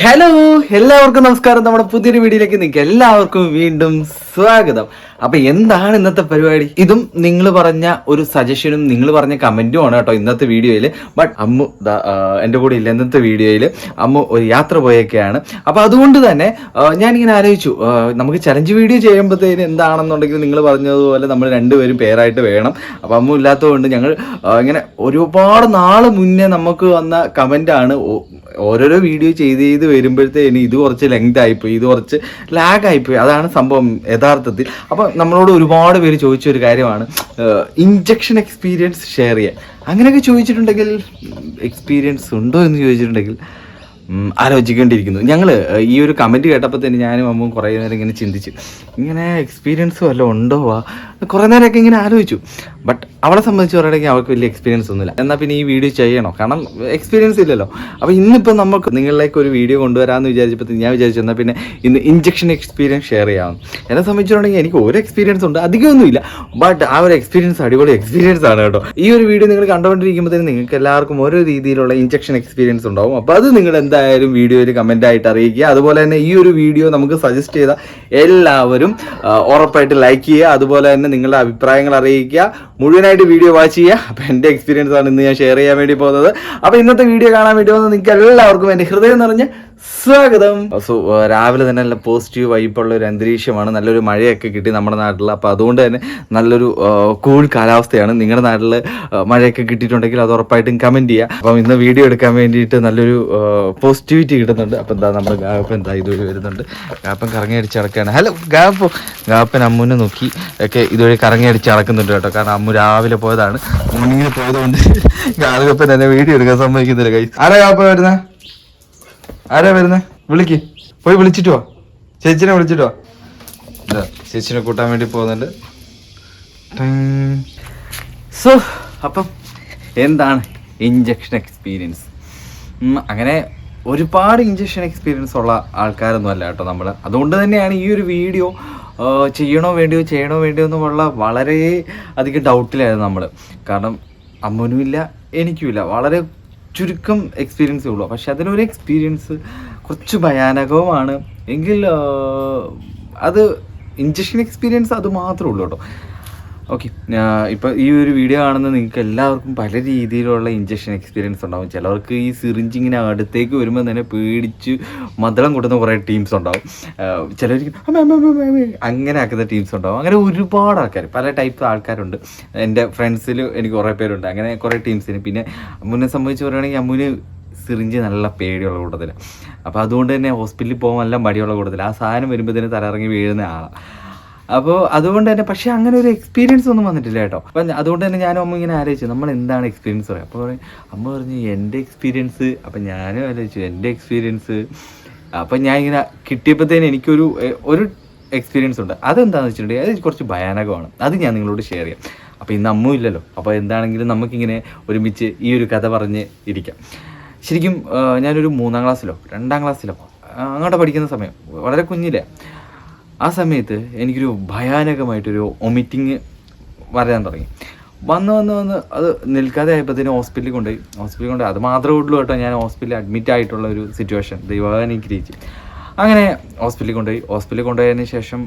Hello, എല്ലാവർക്കും നമസ്കാരം. നമ്മുടെ പുതിയൊരു വീഡിയോയിലേക്ക് നിങ്ങൾക്ക് എല്ലാവർക്കും വീണ്ടും സ്വാഗതം. അപ്പൊ എന്താണ് ഇന്നത്തെ പരിപാടി? ഇതും നിങ്ങൾ പറഞ്ഞ ഒരു സജഷനും നിങ്ങൾ പറഞ്ഞ കമന്റും ആണ് കേട്ടോ ഇന്നത്തെ വീഡിയോയിൽ. ബട്ട് അമ്മു എൻ്റെ കൂടെ ഇല്ല ഇന്നത്തെ വീഡിയോയിൽ. അമ്മു ഒരു യാത്ര പോയൊക്കെയാണ്. അപ്പൊ അതുകൊണ്ട് തന്നെ ഞാനിങ്ങനെ ആലോചിച്ചു, നമുക്ക് ചലഞ്ച് വീഡിയോ ചെയ്യുമ്പോഴത്തേന് എന്താണെന്നുണ്ടെങ്കിൽ നിങ്ങൾ പറഞ്ഞതുപോലെ നമ്മൾ രണ്ടുപേരും പേരായിട്ട് വേണം. അപ്പൊ അമ്മു ഇല്ലാത്തതുകൊണ്ട് ഞങ്ങൾ ഇങ്ങനെ ഒരുപാട് നാൾ മുന്നേ നമുക്ക് വന്ന കമന്റാണ്. ഓരോരോ വീഡിയോ ചെയ്ത് വരുമ്പോഴത്തേന് ഇത് കുറച്ച് ലെങ്ത് ആയിപ്പോയി, ഇത് കുറച്ച് ലാഗ് ആയിപ്പോയി. അതാണ് സംഭവം യഥാർത്ഥത്തിൽ. അപ്പോൾ നമ്മളോട് ഒരുപാട് പേര് ചോദിച്ചൊരു കാര്യമാണ് ഇഞ്ചക്ഷൻ എക്സ്പീരിയൻസ് ഷെയർ ചെയ്യാൻ. അങ്ങനെയൊക്കെ ചോദിച്ചിട്ടുണ്ടെങ്കിൽ എക്സ്പീരിയൻസ് ഉണ്ടോ എന്ന് ചോദിച്ചിട്ടുണ്ടെങ്കിൽ ആലോചിക്കേണ്ടിയിരിക്കുന്നു. ഞങ്ങൾ ഈ ഒരു കമൻറ്റ് കേട്ടപ്പോൾ തന്നെ ഞാനും അമ്മും കുറേ നേരം ഇങ്ങനെ ചിന്തിച്ചു, ഇങ്ങനെ എക്സ്പീരിയൻസ് വല്ലതും ഉണ്ടോ കുറേ നേരമൊക്കെ ഇങ്ങനെ ആലോചിച്ചു. ബട്ട് അവളെ സംബന്ധിച്ച് പറയുകയാണെങ്കിൽ അവൾക്ക് വലിയ എക്സ്പീരിയൻസ് ഒന്നുമില്ല. എന്നാൽ പിന്നെ ഈ വീഡിയോ ചെയ്യണോ? കാരണം എക്സ്പീരിയൻസ് ഇല്ലല്ലോ. അപ്പോൾ ഇന്നിപ്പോൾ നമുക്ക് നിങ്ങളിലേക്ക് ഒരു വീഡിയോ കൊണ്ടുവരാമെന്ന് വിചാരിച്ചപ്പോൾ ഞാൻ വിചാരിച്ചു എന്നാൽ പിന്നെ ഇന്ന് ഇഞ്ചക്ഷൻ എക്സ്പീരിയൻസ് ഷെയർ ചെയ്യാം. എന്നെ സംബന്ധിച്ചിട്ടുണ്ടെങ്കിൽ എനിക്ക് ഒരു എക്സ്പീരിയൻസ് ഉണ്ട്, അധികമൊന്നുമില്ല. ബട്ട് ആ ഒരു എക്സ്പീരിയൻസ് അടിപൊളി എക്സ്പീരിയൻസ് ആണ് കേട്ടോ. ഈ ഒരു വീഡിയോ നിങ്ങൾ കണ്ടുകൊണ്ടിരിക്കുമ്പോഴത്തേനും നിങ്ങൾക്ക് എല്ലാവർക്കും ഓരോ രീതിയിലുള്ള ഇഞ്ചക്ഷൻ എക്സ്പീരിയൻസ് ഉണ്ടാവും. അപ്പോൾ അത് നിങ്ങൾ എന്തായാലും വീഡിയോയിൽ കമൻ്റ് ആയിട്ട് അറിയിക്കുക. അതുപോലെ തന്നെ ഈ ഒരു വീഡിയോ നമുക്ക് സജസ്റ്റ് ചെയ്ത എല്ലാവരും ഉറപ്പായിട്ട് ലൈക്ക് ചെയ്യുക. അതുപോലെ തന്നെ നിങ്ങളുടെ അഭിപ്രായങ്ങൾ അറിയിക്കുക. മുഴുവനായിട്ട് വീഡിയോ വാച്ച് ചെയ്യുക. അപ്പോൾ എൻ്റെ എക്സ്പീരിയൻസ് ആണ് ഇന്ന് ഞാൻ ഷെയർ ചെയ്യാൻ വേണ്ടി പോകുന്നത്. അപ്പോൾ ഇന്നത്തെ വീഡിയോ കാണാൻ വേണ്ടി വന്നത് നിങ്ങൾക്ക് എല്ലാവർക്കും എൻ്റെ ഹൃദയം നിറഞ്ഞ സ്വാഗതം. സോ രാവിലെ തന്നെ നല്ല പോസിറ്റീവ് വൈബുള്ള ഒരു അന്തരീക്ഷമാണ്. നല്ലൊരു മഴയൊക്കെ കിട്ടി നമ്മുടെ നാട്ടിൽ. അപ്പോൾ അതുകൊണ്ട് തന്നെ നല്ലൊരു കൂൾ കാലാവസ്ഥയാണ്. നിങ്ങളുടെ നാട്ടിൽ മഴയൊക്കെ കിട്ടിയിട്ടുണ്ടെങ്കിൽ അത് ഉറപ്പായിട്ടും കമൻറ്റ് ചെയ്യുക. അപ്പം ഇന്ന് വീഡിയോ എടുക്കാൻ വേണ്ടിയിട്ട് നല്ലൊരു പോസിറ്റിവിറ്റി കിട്ടുന്നുണ്ട്. അപ്പം എന്താ നമ്മുടെ ഗാപ്പൻ എന്താ ഇതുവഴി വരുന്നുണ്ട്. ഗാപ്പൻ കറങ്ങി അടിച്ച് നടക്കുകയാണ്. ഹലോ ഗാപ്പൻ അമ്മുവിനെ നോക്കി ഒക്കെ ഇതുവഴി കറങ്ങി അടിച്ച് നടക്കുന്നുണ്ട് കേട്ടോ. കാരണം അമ്മു രാവിലെ പോയതാണ്, മോർണിംഗിൽ പോയതുകൊണ്ട് ഗാപ്പൻ തന്നെ വീഡിയോ എടുക്കാൻ സമ്മതിക്കുന്നില്ല. കൈ ആരാ ഗാപ്പൻ വരുന്നത്? ആരാ വരുന്നേ? വിളിക്ക്, പോയി വിളിച്ചിട്ട് വാ. ചേച്ചിനെ വിളിച്ചിട്ട് വാ. ചേച്ചിനെ കൂട്ടാൻ വേണ്ടി പോകുന്നുണ്ട്. സോ അപ്പം എന്താണ് ഇഞ്ചക്ഷൻ എക്സ്പീരിയൻസ്? അങ്ങനെ ഒരുപാട് ഇഞ്ചക്ഷൻ എക്സ്പീരിയൻസ് ഉള്ള ആൾക്കാരൊന്നും അല്ല കേട്ടോ നമ്മൾ. അതുകൊണ്ട് തന്നെയാണ് ഈ ഒരു വീഡിയോ ചെയ്യണോ വേണ്ടിയോ എന്നുള്ള വളരെ അധികം ഡൗട്ടിലായിരുന്നു നമ്മൾ. കാരണം അമ്മനുമില്ല എനിക്കുമില്ല, വളരെ ചുരുക്കം എക്സ്പീരിയൻസേ ഉള്ളൂ. പക്ഷെ അതിലൊരു എക്സ്പീരിയൻസ് കുറച്ച് ഭയാനകവുമാണ്. എങ്കിൽ അത് ഇഞ്ചക്ഷൻ എക്സ്പീരിയൻസ് അത് മാത്രമേ ഉള്ളൂ കേട്ടോ. ഓക്കെ, ഇപ്പോൾ ഈ ഒരു വീഡിയോ കാണുന്ന നിങ്ങൾക്ക് എല്ലാവർക്കും പല രീതിയിലുള്ള ഇഞ്ചക്ഷൻ എക്സ്പീരിയൻസ് ഉണ്ടാകും. ചിലർക്ക് ഈ സിറിഞ്ചിങ്ങനെ അടുത്തേക്ക് വരുമ്പോൾ തന്നെ പേടിച്ച് മദ്ദളം കൊട്ടുന്ന കുറേ ടീംസ് ഉണ്ടാവും. ചിലർക്ക് അങ്ങനെ ആക്കുന്ന ടീംസ് ഉണ്ടാവും. അങ്ങനെ ഒരുപാട് ആൾക്കാർ, പല ടൈപ്പ് ആൾക്കാരുണ്ട്. എൻ്റെ ഫ്രണ്ട്സിൽ എനിക്ക് കുറേ പേരുണ്ട് അങ്ങനെ കുറേ ടീംസിന്. പിന്നെ അമ്മുവിനെ സംബന്ധിച്ച് പറയുകയാണെങ്കിൽ അമ്മുവിന് സിറിഞ്ച് നല്ല പേടിയുള്ള കൂട്ടത്തിൽ. അപ്പോൾ അതുകൊണ്ട് തന്നെ ഹോസ്പിറ്റലിൽ പോകാൻ നല്ല മടിയുള്ള കൂട്ടത്തിൽ. ആ സാധനം വരുമ്പോൾ തന്നെ തലയിറങ്ങി വീഴുന്ന ആളാണ്. അപ്പോൾ അതുകൊണ്ട് തന്നെ പക്ഷേ അങ്ങനെ ഒരു എക്സ്പീരിയൻസ് ഒന്നും വന്നിട്ടില്ല കേട്ടോ. അപ്പം അതുകൊണ്ട് തന്നെ ഞാനും അമ്മ ഇങ്ങനെ ആലോചിച്ചു നമ്മൾ എന്താണ് എക്സ്പീരിയൻസ് പറയുക. അപ്പോൾ അമ്മ പറഞ്ഞു എൻ്റെ എക്സ്പീരിയൻസ്. അപ്പം ഞാനും ആലോചിച്ചു എൻ്റെ എക്സ്പീരിയൻസ്. അപ്പം ഞാൻ ഇങ്ങനെ കിട്ടിയപ്പോഴത്തേന് എനിക്കൊരു എക്സ്പീരിയൻസ് ഉണ്ട്. അതെന്താണെന്ന് വെച്ചിട്ടുണ്ടെങ്കിൽ അത് കുറച്ച് ഭയാനകമാണ്. അത് ഞാൻ നിങ്ങളോട് ഷെയർ ചെയ്യാം. അപ്പോൾ ഇന്ന് അമ്മ ഇല്ലല്ലോ. അപ്പോൾ എന്താണെങ്കിലും നമുക്കിങ്ങനെ ഒരുമിച്ച് ഈ ഒരു കഥ പറഞ്ഞ് ഇരിക്കാം. ശരിക്കും ഞാനൊരു 3ാം ക്ലാസ്സിലോ 2ാം ക്ലാസ്സിലോ അങ്ങോട്ട് പഠിക്കുന്ന സമയം, വളരെ കുഞ്ഞിലെ ആ സമയത്ത് എനിക്കൊരു ഭയാനകമായിട്ടൊരു വൊമിറ്റിങ് വരാൻ തുടങ്ങി. വന്ന് അത് നിൽക്കാതെ ആയപ്പോഴത്തേനും ഹോസ്പിറ്റലിൽ കൊണ്ടുപോയി. അത് മാത്രമേ ഉള്ളൂ കേട്ടോ ഞാൻ ഹോസ്പിറ്റലിൽ അഡ്മിറ്റ് ആയിട്ടുള്ള ഒരു സിറ്റുവേഷൻ ദൈവാനുഗ്രഹിച്ച്. അങ്ങനെ ഹോസ്പിറ്റലിൽ കൊണ്ടുപോയതിന് ശേഷം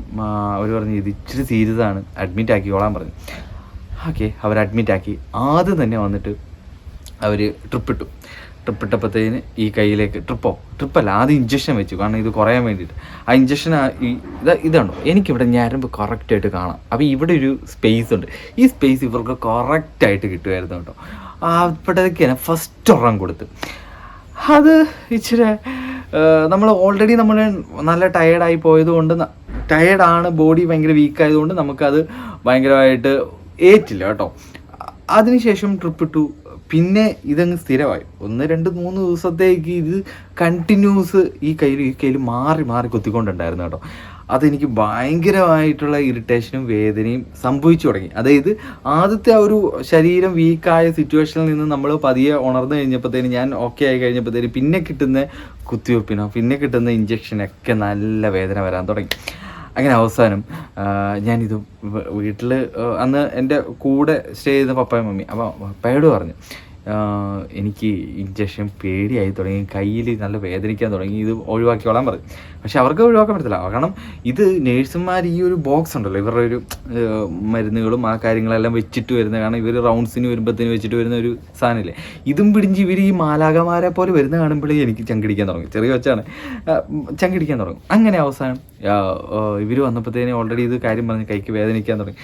അവർ പറഞ്ഞു ഇത് ഇച്ചിരി സീരിയസ് ആണ്, അഡ്മിറ്റ് ആക്കിക്കോളാൻ പറഞ്ഞു. ഓക്കെ, അവർ അഡ്മിറ്റ് ആക്കി. ആദ്യം തന്നെ വന്നിട്ട് അവർ ട്രിപ്പിട്ടപ്പോഴത്തേന് ഈ കയ്യിലേക്ക് ട്രിപ്പല്ല ആദ്യം ഇഞ്ചക്ഷൻ വെച്ചു. കാരണം ഇത് കുറയാൻ വേണ്ടിയിട്ട്. ആ ഇഞ്ചക്ഷൻ ഇതാണോ എനിക്കിവിടെ ഞരമ്പ് കറക്റ്റായിട്ട് കാണാം. അപ്പോൾ ഇവിടെ ഒരു സ്പേസ് ഉണ്ട്. ഈ സ്പേസ് ഇവർക്ക് കറക്റ്റായിട്ട് കിട്ടുമായിരുന്നു കേട്ടോ. അപ്പോഴത്തേക്കാണ് ഫസ്റ്റ് ഒരെണ്ണം കൊടുത്ത്. അത് ഇച്ചിരി നമ്മൾ ഓൾറെഡി നമ്മൾ നല്ല ടയേർഡായി പോയതുകൊണ്ട്, ടയേർഡാണ്, ബോഡി ഭയങ്കര വീക്കായതുകൊണ്ട് നമുക്കത് ഭയങ്കരമായിട്ട് ഏറ്റില്ല കേട്ടോ. അതിനുശേഷം ട്രിപ്പിട്ടു. പിന്നെ ഇതങ്ങ് സ്ഥിരമായി. 1, 2, 3 ദിവസത്തേക്ക് ഇത് കണ്ടിന്യൂസ് ഈ കയ്യിൽ മാറി കൊത്തിക്കൊണ്ടുണ്ടായിരുന്നു കേട്ടോ. അതെനിക്ക് ഭയങ്കരമായിട്ടുള്ള ഇറിറ്റേഷനും വേദനയും സംഭവിച്ചു തുടങ്ങി. അതായത് ആദ്യത്തെ ആ ഒരു ശരീരം വീക്കായ സിറ്റുവേഷനിൽ നിന്ന് നമ്മൾ പതിയെ ഉണർന്നു കഴിഞ്ഞപ്പോഴത്തേന്, ഞാൻ ഓക്കെ ആയി കഴിഞ്ഞപ്പോഴത്തേന് പിന്നെ കിട്ടുന്ന കുത്തിവെപ്പിനോ പിന്നെ കിട്ടുന്ന ഇഞ്ചക്ഷനൊക്കെ നല്ല വേദന വരാൻ തുടങ്ങി. അങ്ങനെ അവസാനം ഞാനിത് വീട്ടിൽ അന്ന് എൻ്റെ കൂടെ സ്റ്റേ ചെയ്ത പപ്പായും മമ്മി. അപ്പോൾ പപ്പയോട് പറഞ്ഞു എനിക്ക് ഇഞ്ചക്ഷൻ പേടിയായി തുടങ്ങി, കയ്യിൽ നല്ല വേദനിക്കാൻ തുടങ്ങി, ഇത് ഒഴിവാക്കിയോളാൻ പറയും. പക്ഷെ അവർക്ക് ഒഴിവാക്കാൻ പറ്റത്തില്ല. കാരണം ഇത് നേഴ്സുമാർ ഈ ഒരു ബോക്സ് ഉണ്ടല്ലോ, ഇവരുടെ ഒരു മരുന്നുകളും ആ കാര്യങ്ങളെല്ലാം വെച്ചിട്ട് വരുന്ന, കാരണം ഇവർ റൗണ്ട്സിന് വരുമ്പോഴത്തേന് വെച്ചിട്ട് വരുന്ന ഒരു സാധനമില്ലേ, ഇതും പിടിഞ്ച് ഇവർ ഈ മാലാകമാരെ പോലെ വരുന്ന കാണുമ്പോഴേ എനിക്ക് ചങ്കിടിക്കാൻ തുടങ്ങി. ചെറിയ വെച്ചാണ് ചങ്കിടിക്കാൻ തുടങ്ങും. അങ്ങനെ അവസാനം ഇവർ വന്നപ്പോഴത്തേന് ഓൾറെഡി ഇത് കാര്യം പറഞ്ഞ് കൈക്ക് വേദനിക്കാൻ തുടങ്ങി.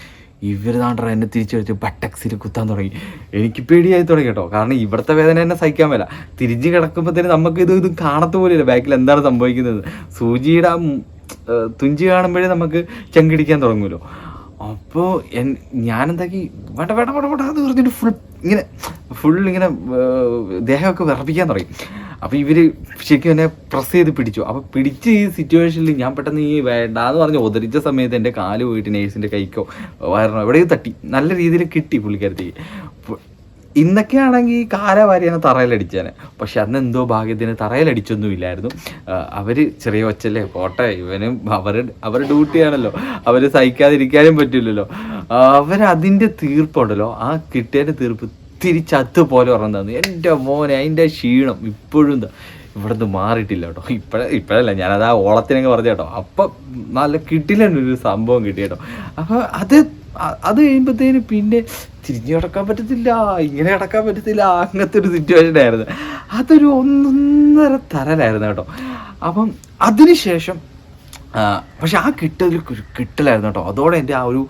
ഇവർ താണ്ടാ എന്നെ തിരിച്ചു വെച്ച് ബട്ടക്സിൽ കുത്താൻ തുടങ്ങി. എനിക്ക് പേടിയായി തുടങ്ങി കേട്ടോ. കാരണം ഇവിടുത്തെ വേദന എന്നെ സഹിക്കാൻ പറ്റില്ല. തിരിഞ്ഞ് കിടക്കുമ്പോഴത്തേന് നമുക്ക് ഇത് കാണത്ത പോലെയില്ല ബാക്കിൽ എന്താണ് സംഭവിക്കുന്നത്. സൂചിയുടെ തുഞ്ചി കാണുമ്പോഴേ നമുക്ക് ചങ്കിടിക്കാൻ തുടങ്ങുമല്ലോ. അപ്പോൾ ഞാനെന്താക്കി വട വട വട വട എന്ന് പറഞ്ഞിട്ട് ഫുൾ ഇങ്ങനെ ദേഹമൊക്കെ വിറപ്പിക്കാൻ തുടങ്ങി. അപ്പോൾ ഇവർ ശരിക്കും എന്നെ പ്രസ് ചെയ്ത് പിടിച്ചു. അപ്പോൾ പിടിച്ച് ഈ സിറ്റുവേഷനിൽ ഞാൻ പെട്ടെന്ന് ഈ വേണ്ടാന്ന് പറഞ്ഞ് ഒതറിച്ച സമയത്ത് എൻ്റെ കാല് പോയിട്ട് നേഴ്സിൻ്റെ കൈക്കോ വയറിനോ എവിടെയും തട്ടി. നല്ല രീതിയിൽ കിട്ടി പുള്ളിക്കാരത്തേക്ക്. ഇന്നൊക്കെ ആണെങ്കിൽ കാലവാരിയാണ് തറയിലടിച്ചാണ്. പക്ഷെ അന്ന് എന്തോ ഭാഗ്യത്തിന് തറയിലടിച്ചൊന്നും ഇല്ലായിരുന്നു. അവർ ചെറിയ ഒച്ചല്ലേ പോട്ടെ, ഇവനും അവരുടെ ഡ്യൂട്ടിയാണല്ലോ, അവർ സഹിക്കാതിരിക്കാനും പറ്റില്ലല്ലോ. അവരതിൻ്റെ തീർപ്പുണ്ടല്ലോ, ആ കിട്ടിയതിൻ്റെ തീർപ്പ് തിരിച്ചത്ത് പോലെ ഓർമ്മ തന്നു. എൻ്റെ മോനെ അതിൻ്റെ ക്ഷീണം ഇപ്പോഴും ഇവിടുന്ന് മാറിയിട്ടില്ല കേട്ടോ. ഇപ്പോഴല്ല, ഞാനത് ആ ഓളത്തിനൊക്കെ പറഞ്ഞു കേട്ടോ. അപ്പം നല്ല കിട്ടില്ലൊരു സംഭവം കിട്ടി കേട്ടോ. അപ്പോൾ അത് കഴിയുമ്പോഴത്തേന് പിന്നെ തിരിഞ്ഞു കിടക്കാൻ പറ്റത്തില്ല, ഇങ്ങനെ കിടക്കാൻ പറ്റത്തില്ല, അങ്ങനത്തെ ഒരു സിറ്റുവേഷൻ ആയിരുന്നു. അതൊരു ഒന്നൊന്നര തരലായിരുന്നു കേട്ടോ. അപ്പം അതിനുശേഷം പക്ഷെ ആ കിട്ടലായിരുന്നു കേട്ടോ. അതോടെ എൻ്റെ ആ ഒരു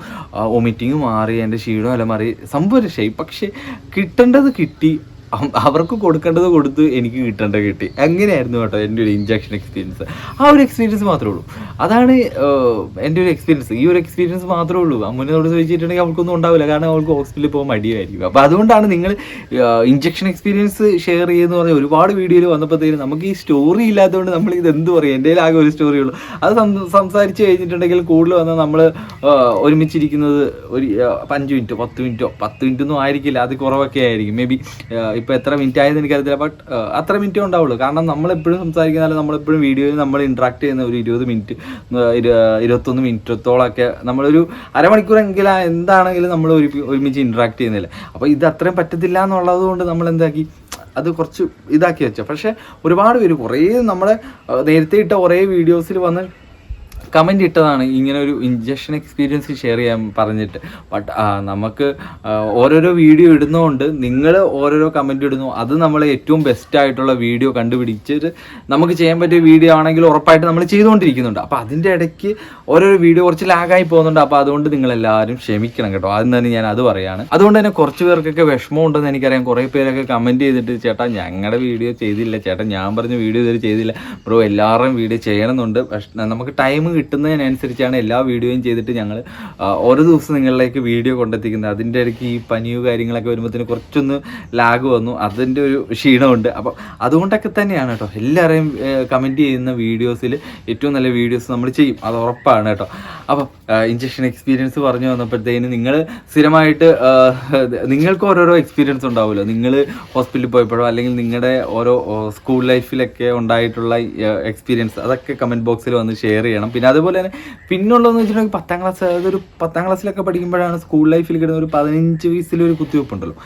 വൊമിറ്റിങ് മാറി, എൻ്റെ ക്ഷീണം എല്ലാം മാറി, സംഭവം രക്ഷയായി. പക്ഷെ കിട്ടേണ്ടത് കിട്ടി, അവർക്ക് കൊടുക്കേണ്ടത് കൊടുത്ത് എനിക്ക് കിട്ടേണ്ടത് കിട്ടി. അങ്ങനെയായിരുന്നു കേട്ടോ എൻ്റെ ഒരു ഇഞ്ചക്ഷൻ എക്സ്പീരിയൻസ്. ആ ഒരു എക്സ്പീരിയൻസ് മാത്രമേ ഉള്ളൂ. അതാണ് എൻ്റെ ഒരു എക്സ്പീരിയൻസ്. ഈ ഒരു എക്സ്പീരിയൻസ് മാത്രമേ ഉള്ളൂ. അമ്മൂനോട് ചോദിച്ചിട്ടുണ്ടെങ്കിൽ അവൾക്കൊന്നും ഉണ്ടാവില്ല, കാരണം അവൾക്ക് ഹോസ്പിറ്റലിൽ പോകാൻ മടിയായിരിക്കും. അപ്പോൾ അതുകൊണ്ടാണ് നിങ്ങൾ ഇഞ്ചക്ഷൻ എക്സ്പീരിയൻസ് ഷെയർ ചെയ്യുമെന്ന് പറഞ്ഞാൽ ഒരുപാട് വീഡിയോയിൽ വന്നപ്പോഴത്തേക്കും നമുക്ക് ഈ സ്റ്റോറി ഇല്ലാത്തതുകൊണ്ട് നമ്മൾ ഇത് എന്ത് പറയും, എൻ്റെ ആകെ ഒരു സ്റ്റോറി ഉള്ളൂ. അത് സംസാരിച്ച് കഴിഞ്ഞിട്ടുണ്ടെങ്കിൽ കൂടുതൽ വന്നാൽ നമ്മൾ ഒരുമിച്ചിരിക്കുന്നത് ഒരു 5 മിനിറ്റോ 10 മിനിറ്റൊന്നും ആയിരിക്കില്ല, അത് കുറവൊക്കെ ആയിരിക്കും. മേ ബി ഇപ്പോൾ എത്ര മിനിറ്റ് ആയെന്ന് എനിക്കറിയത്തില്ല, ബട്ട് അത്ര മിനിറ്റേ ഉണ്ടാവുള്ളൂ. കാരണം നമ്മളെപ്പോഴും സംസാരിക്കുന്നാലും നമ്മളെപ്പോഴും വീഡിയോയിൽ നമ്മൾ ഇൻട്രാക്ട് ചെയ്യുന്ന ഒരു 20 മിനിറ്റ് 21 മിനിറ്റത്തോളമൊക്കെ നമ്മളൊരു അരമണിക്കൂറെങ്കിലും എന്താണെങ്കിലും നമ്മൾ ഒരുമിച്ച് ഇൻട്രാക്ട് ചെയ്യുന്നില്ല. അപ്പോൾ ഇത് അത്രയും പറ്റത്തില്ല എന്നുള്ളത് കൊണ്ട് നമ്മൾ എന്താക്കി അത് കുറച്ച് ഇതാക്കി വെച്ചോ. പക്ഷേ ഒരുപാട് പേര് കുറേ നമ്മളെ നേരത്തെ ഇട്ട കുറേ വീഡിയോസിൽ വന്ന് കമൻറ്റ് ഇട്ടതാണ് ഇങ്ങനെ ഒരു ഇഞ്ചക്ഷൻ എക്സ്പീരിയൻസ് ഷെയർ ചെയ്യാൻ പറഞ്ഞിട്ട്. ബട്ട് നമുക്ക് ഓരോരോ വീഡിയോ ഇടുന്നതുകൊണ്ട് നിങ്ങൾ ഓരോരോ കമൻറ്റ് ഇടുന്നു, അത് നമ്മൾ ഏറ്റവും ബെസ്റ്റായിട്ടുള്ള വീഡിയോ കണ്ടുപിടിച്ചിട്ട് നമുക്ക് ചെയ്യാൻ പറ്റിയ വീഡിയോ ആണെങ്കിൽ ഉറപ്പായിട്ട് നമ്മൾ ചെയ്തുകൊണ്ടിരിക്കുന്നുണ്ട്. അപ്പോൾ അതിൻ്റെ ഇടയ്ക്ക് ഓരോരോ വീഡിയോ കുറച്ച് ലാഗായി പോകുന്നുണ്ട്. അപ്പോൾ അതുകൊണ്ട് നിങ്ങളെല്ലാവരും ക്ഷമിക്കണം കേട്ടോ. ആദ്യം തന്നെ ഞാൻ അത് പറയുകയാണ്. അതുകൊണ്ട് തന്നെ കുറച്ച് പേർക്കൊക്കെ വിഷമം ഉണ്ടെന്ന് എനിക്കറിയാം. കുറേ പേരൊക്കെ കമൻറ്റ് ചെയ്തിട്ട് ചേട്ടാ ഞങ്ങളുടെ വീഡിയോ ചെയ്തില്ല, ചേട്ടാ ഞാൻ പറഞ്ഞ വീഡിയോ ഇതുവരെ ചെയ്തില്ല, ബ്രോ എല്ലാവരുടെയും വീഡിയോ ചെയ്യണമെന്നുണ്ട്. പക്ഷേ നമുക്ക് ടൈം കിട്ടുന്നതിനനുസരിച്ചാണ് എല്ലാ വീഡിയോയും ചെയ്തിട്ട് ഞങ്ങൾ ഓരോ ദിവസം നിങ്ങളിലേക്ക് വീഡിയോ കൊണ്ടെത്തിക്കുന്നത്. അതിൻ്റെ ഇടയ്ക്ക് ഈ പനിയോ കാര്യങ്ങളൊക്കെ വരുമ്പോഴത്തേന് കുറച്ചൊന്ന് ലാഗ് വന്നു, അതിൻ്റെ ഒരു ക്ഷീണമുണ്ട്. അപ്പം അതുകൊണ്ടൊക്കെ തന്നെയാണ് കേട്ടോ എല്ലാവരെയും കമൻറ്റ് ചെയ്യുന്ന വീഡിയോസിൽ ഏറ്റവും നല്ല വീഡിയോസ് നമ്മൾ ചെയ്യും, അത് ഉറപ്പാണ് കേട്ടോ. അപ്പം ഇഞ്ചക്ഷൻ എക്സ്പീരിയൻസ് പറഞ്ഞു വന്നപ്പോഴത്തേന് നിങ്ങൾ സ്ഥിരമായിട്ട് നിങ്ങൾക്ക് ഓരോരോ എക്സ്പീരിയൻസ് ഉണ്ടാവുമല്ലോ. നിങ്ങൾ ഹോസ്പിറ്റലിൽ പോയപ്പോഴോ അല്ലെങ്കിൽ നിങ്ങളുടെ ഓരോ സ്കൂൾ ലൈഫിലൊക്കെ ഉണ്ടായിട്ടുള്ള എക്സ്പീരിയൻസ് അതൊക്കെ കമൻറ്റ് ബോക്സിൽ വന്ന് ഷെയർ ചെയ്യണം. പിന്നെ അതുപോലെ തന്നെ പിന്നുള്ളതെന്ന് വെച്ചിട്ടുണ്ടെങ്കിൽ 10ാം ക്ലാസ്, അതൊരു 10ാം ക്ലാസ്സിലൊക്കെ പഠിക്കുമ്പോഴാണ് സ്കൂൾ ലൈഫിൽ കിട്ടുന്ന ഒരു 15 വയസ്സിലൊരു കുത്തിവെപ്പ് ഉണ്ടല്ലോ,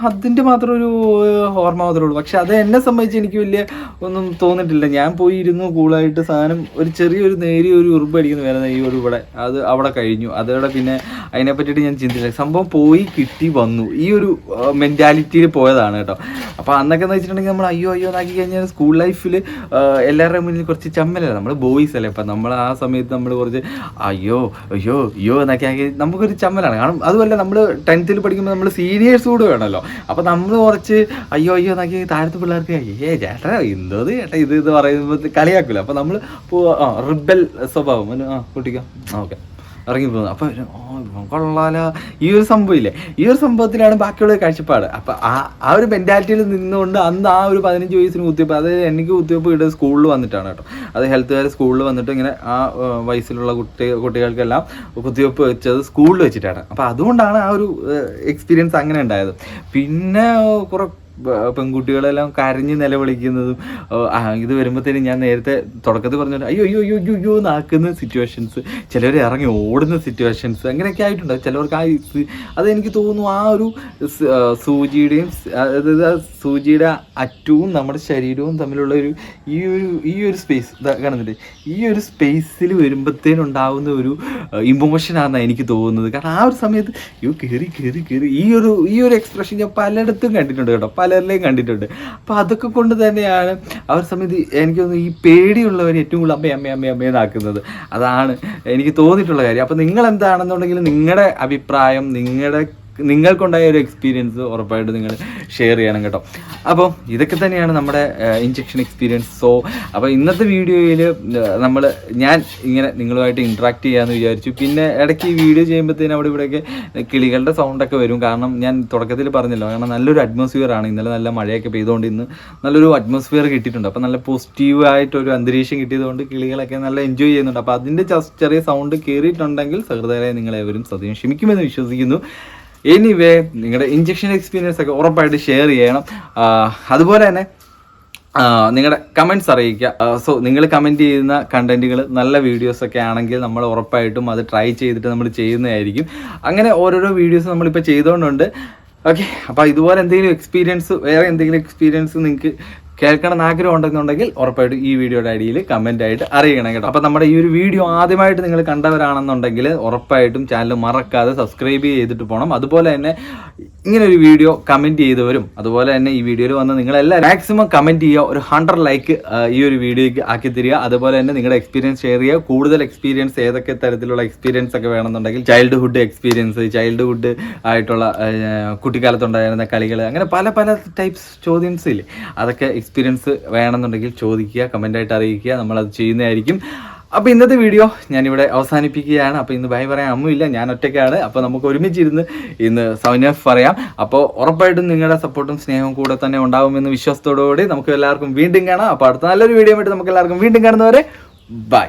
അതിൻ്റെ മാത്രം ഒരു ഓർമ്മ മാത്രമേ ഉള്ളൂ. പക്ഷെ അത് എന്നെ സംബന്ധിച്ച് എനിക്ക് വലിയ ഒന്നും തോന്നിയിട്ടില്ല. ഞാൻ പോയി ഇരുന്നു കൂളായിട്ട് സാധനം ഒരു ചെറിയൊരു നേരിയ ഒരു ഉറുമ്പ് അടിക്കുന്ന വേറെ ഈ ഒരു ഇവിടെ അത് അവിടെ കഴിഞ്ഞു. അതോടെ പിന്നെ അതിനെ പറ്റിയിട്ട് ഞാൻ ചിന്തിച്ചില്ല. സംഭവം പോയി കിട്ടി വന്നു, ഈ ഒരു മെൻറ്റാലിറ്റിയിൽ പോയതാണ് കേട്ടോ. അപ്പോൾ അന്നൊക്കെ എന്ന് വെച്ചിട്ടുണ്ടെങ്കിൽ നമ്മൾ അയ്യോ എന്നാക്കി കഴിഞ്ഞാൽ സ്കൂൾ ലൈഫിൽ എല്ലാവരുടെയും മുന്നിൽ കുറച്ച് ചമ്മലല്ല, നമ്മൾ ബോയ്സ് അല്ലേ. അപ്പം നമ്മൾ ആ സമയത്ത് നമ്മൾ കുറച്ച് അയ്യോ എന്നൊക്കെ ആക്കി നമുക്കൊരു ചമ്മലാണ്. കാരണം അതുമല്ല നമ്മൾ 10th പഠിക്കുമ്പോൾ നമ്മൾ സീനിയേഴ്സ് കൂടെ വേണമല്ലോ. അപ്പോൾ നമ്മൾ കുറച്ച് അയ്യോ എന്നാക്കി താഴത്തെ പിള്ളേർക്ക് ചേട്ടാ എന്തോ ചേട്ടാ ഇത് പറയുമ്പോൾ കളിയാക്കില്ല. അപ്പോൾ നമ്മൾ റിബൽ സ്വഭാവം കുട്ടിക്കാം ഓക്കെ ഇറങ്ങി പോകുന്നത്. അപ്പോൾ കൊള്ളാലോ ഈ ഒരു സംഭവം ഇല്ലേ, ഈ ഒരു സംഭവത്തിലാണ് ബാക്കിയുള്ള കാഴ്ചപ്പാട്. അപ്പം ആ ഒരു മെൻറ്റാലിറ്റിയിൽ നിന്നുകൊണ്ട് അന്ന് ആ ഒരു 15 വയസ്സിന് കുത്തിവെപ്പ്, അതായത് എനിക്ക് കുത്തിവെപ്പ് ഇട്ട് സ്കൂളിൽ വന്നിട്ടാണ് കേട്ടോ. അത് ഹെൽത്തുകാർ സ്കൂളിൽ വന്നിട്ട് ഇങ്ങനെ ആ വയസ്സിലുള്ള കുട്ടികൾക്കെല്ലാം കുത്തിവെപ്പ് വെച്ചത് സ്കൂളിൽ വെച്ചിട്ടാണ്. അപ്പോൾ അതുകൊണ്ടാണ് ആ ഒരു എക്സ്പീരിയൻസ് അങ്ങനെ ഉണ്ടായത്. പിന്നെ പെൺകുട്ടികളെല്ലാം കരഞ്ഞ് നിലവിളിക്കുന്നതും ഇത് വരുമ്പോഴത്തേനും ഞാൻ നേരത്തെ തുടക്കത്തിൽ പറഞ്ഞ അയ്യോ അയ്യോ അയ്യോ അയ്യോ അയ്യോ നാക്കുന്ന സിറ്റുവേഷൻസ്, ചിലർ ഇറങ്ങി ഓടുന്ന സിറ്റുവേഷൻസ് അങ്ങനെയൊക്കെ ആയിട്ടുണ്ട്. ചിലവർക്ക് അതെനിക്ക് തോന്നുന്നു ആ ഒരു സൂചിയുടെയും അതായത് സൂചിയുടെ അറ്റവും നമ്മുടെ ശരീരവും തമ്മിലുള്ള ഈ ഒരു സ്പേസ് കാണുന്നില്ലേ, ഈ ഒരു സ്പേസിൽ വരുമ്പോഴത്തേനുണ്ടാവുന്ന ഒരു ഇമോഷനാണെന്നാണ് എനിക്ക് തോന്നുന്നത്. കാരണം ആ ഒരു സമയത്ത് കയറി ഈ ഒരു എക്സ്പ്രഷൻ ഞാൻ പലയിടത്തും കണ്ടിട്ടുണ്ട് കേട്ടോ, പലരിലെയും കണ്ടിട്ടുണ്ട്. അപ്പോൾ അതൊക്കെ കൊണ്ട് തന്നെയാണ് ആ ഒരു സമയത്ത് എനിക്ക് തോന്നുന്നു ഈ പേടിയുള്ളവർ ഏറ്റവും കൂടുതൽ അമ്മയെന്നാക്കുന്നത്. അതാണ് എനിക്ക് തോന്നിയിട്ടുള്ള കാര്യം. അപ്പോൾ നിങ്ങൾ എന്താണെന്നുണ്ടെങ്കിൽ നിങ്ങളുടെ അഭിപ്രായം, നിങ്ങൾക്കുണ്ടായ ഒരു എക്സ്പീരിയൻസ് ഉറപ്പായിട്ട് നിങ്ങൾ ഷെയർ ചെയ്യണം കേട്ടോ. അപ്പോൾ ഇതൊക്കെ തന്നെയാണ് നമ്മുടെ ഇഞ്ചക്ഷൻ എക്സ്പീരിയൻസ്. അപ്പോൾ ഇന്നത്തെ വീഡിയോയിൽ ഞാൻ ഇങ്ങനെ നിങ്ങളുമായിട്ട് ഇൻട്രാക്ട് ചെയ്യാമെന്ന് വിചാരിച്ചു. പിന്നെ ഇടയ്ക്ക് ഈ വീഡിയോ ചെയ്യുമ്പോഴത്തേനും അവിടെ ഇവിടെയൊക്കെ കിളികളുടെ സൗണ്ടൊക്കെ വരും. കാരണം ഞാൻ തുടക്കത്തിൽ പറഞ്ഞല്ലോ, കാരണം നല്ലൊരു അറ്റ്മോസ്ഫിയർ ആണ്. ഇന്നലെ നല്ല മഴയൊക്കെ പെയ്തുകൊണ്ട് ഇന്ന് നല്ലൊരു അറ്റ്മോസ്ഫിയർ കിട്ടിയിട്ടുണ്ട്. അപ്പോൾ നല്ല പോസിറ്റീവായിട്ടൊരു അന്തരീക്ഷം കിട്ടിയതുകൊണ്ട് കിളികളൊക്കെ നല്ല എൻജോയ് ചെയ്യുന്നുണ്ട്. അപ്പോൾ അതിൻ്റെ ചെറിയ സൗണ്ട് കയറിയിട്ടുണ്ടെങ്കിൽ സഹൃദയരായി നിങ്ങളെവരും സദ്യം ക്ഷമിക്കുമെന്ന് വിശ്വസിക്കുന്നു. എനിവേ നിങ്ങളുടെ ഇഞ്ചക്ഷൻ എക്സ്പീരിയൻസ് ഒക്കെ ഉറപ്പായിട്ട് ഷെയർ ചെയ്യണം. അതുപോലെ തന്നെ നിങ്ങളുടെ കമൻറ്റ്സ് അറിയിക്കുക. നിങ്ങൾ കമൻറ്റ് ചെയ്യുന്ന കണ്ടൻറ്റുകൾ നല്ല വീഡിയോസൊക്കെ ആണെങ്കിൽ നമ്മൾ ഉറപ്പായിട്ടും അത് ട്രൈ ചെയ്തിട്ട് നമ്മൾ ചെയ്യുന്നതായിരിക്കും. അങ്ങനെ ഓരോരോ വീഡിയോസ് നമ്മളിപ്പോൾ ചെയ്തുകൊണ്ടുണ്ട്. ഓക്കെ, അപ്പോൾ ഇതുപോലെ വേറെ എന്തെങ്കിലും എക്സ്പീരിയൻസ് നിങ്ങൾക്ക് കേൾക്കണം ആഗ്രഹം ഉണ്ടെന്നുണ്ടെങ്കിൽ ഉറപ്പായിട്ടും ഈ വീഡിയോയുടെ അടിയിൽ കമൻ്റ് ആയിട്ട് അറിയിക്കണം കേട്ടോ. അപ്പോൾ നമ്മുടെ ഈ ഒരു വീഡിയോ ആദ്യമായിട്ട് നിങ്ങൾ കണ്ടവരാണെന്നുണ്ടെങ്കിൽ ഉറപ്പായിട്ടും ചാനൽ മറക്കാതെ സബ്സ്ക്രൈബ് ചെയ്തിട്ട് പോകണം. അതുപോലെ തന്നെ ഇങ്ങനെ ഒരു വീഡിയോ കമൻറ്റ് ചെയ്തവരും അതുപോലെ തന്നെ ഈ വീഡിയോയിൽ വന്ന് നിങ്ങളെല്ലാം മാക്സിമം കമൻറ്റ് ചെയ്യുക. ഒരു 100 ലൈക്ക് ഈ ഒരു വീഡിയോയ്ക്ക് ആക്കി തരിക. അതുപോലെ തന്നെ നിങ്ങളുടെ എക്സ്പീരിയൻസ് ഷെയർ ചെയ്യുക. കൂടുതൽ എക്സ്പീരിയൻസ് ഏതൊക്കെ തരത്തിലുള്ള എക്സ്പീരിയൻസ് ഒക്കെ വേണമെന്നുണ്ടെങ്കിൽ ചൈൽഡ്ഹുഡ് എക്സ്പീരിയൻസ്, ചൈൽഡ്ഹുഡ് ആയിട്ടുള്ള കുട്ടിക്കാലത്തുണ്ടായിരുന്ന കളികൾ, അങ്ങനെ പല ടൈപ്സ് ചോദ്യംസ് ഇല്ലേ, അതൊക്കെ എക്സ്പീരിയൻസ് വേണമെന്നുണ്ടെങ്കിൽ ചോദിക്കുക, കമൻ്റായിട്ട് അറിയിക്കുക. നമ്മളത് ചെയ്യുന്നതായിരിക്കും. അപ്പോൾ ഇന്നത്തെ വീഡിയോ ഞാനിവിടെ അവസാനിപ്പിക്കുകയാണ്. അപ്പോൾ ഇന്ന് ബൈ പറയാൻ അമ്മില്ല, ഞാൻ ഒറ്റയ്ക്കാണ്. അപ്പോൾ നമുക്ക് ഒരുമിച്ചിരുന്ന് ഇന്ന് സൈൻ ഓഫ് പറയാം. അപ്പോൾ ഉറപ്പായിട്ടും നിങ്ങളുടെ സപ്പോർട്ടും സ്നേഹവും കൂടെ തന്നെ ഉണ്ടാകുമെന്ന് വിശ്വാസത്തോടുകൂടി നമുക്ക് എല്ലാവർക്കും വീണ്ടും കാണാം. അപ്പോൾ അടുത്ത നല്ലൊരു വീഡിയോ ആയിട്ട് നമുക്ക് എല്ലാവർക്കും വീണ്ടും കാണുന്നവരെ ബൈ.